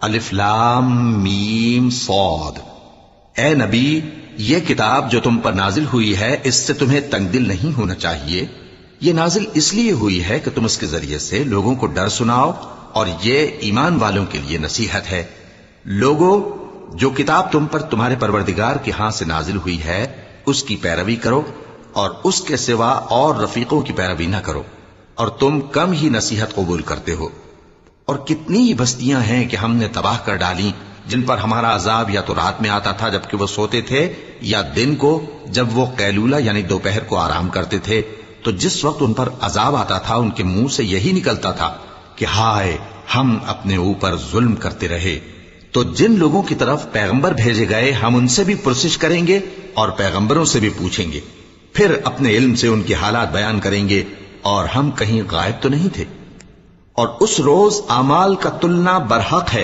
الف لام میم صاد۔ اے نبی، یہ کتاب جو تم پر نازل ہوئی ہے اس سے تمہیں تنگ دل نہیں ہونا چاہیے۔ یہ نازل اس لیے ہوئی ہے کہ تم اس کے ذریعے سے لوگوں کو ڈر سناؤ، اور یہ ایمان والوں کے لیے نصیحت ہے۔ لوگوں، جو کتاب تم پر تمہارے پروردگار کے ہاں سے نازل ہوئی ہے اس کی پیروی کرو، اور اس کے سوا اور رفیقوں کی پیروی نہ کرو، اور تم کم ہی نصیحت قبول کرتے ہو۔ اور کتنی ہی بستیاں ہیں کہ ہم نے تباہ کر ڈالی جن پر ہمارا عذاب یا تو رات میں آتا تھا جبکہ وہ سوتے تھے، یا دن کو جب وہ قیلولہ یعنی دوپہر کو آرام کرتے تھے، تو جس وقت ان پر عذاب آتا تھا ان کے منہ سے یہی نکلتا تھا کہ ہائے، ہم اپنے اوپر ظلم کرتے رہے۔ تو جن لوگوں کی طرف پیغمبر بھیجے گئے ہم ان سے بھی پرسش کریں گے اور پیغمبروں سے بھی پوچھیں گے، پھر اپنے علم سے ان کے حالات بیان کریں گے، اور ہم کہیں غائب تو نہیں تھے۔ اور اس روز اعمال کا تلنا برحق ہے۔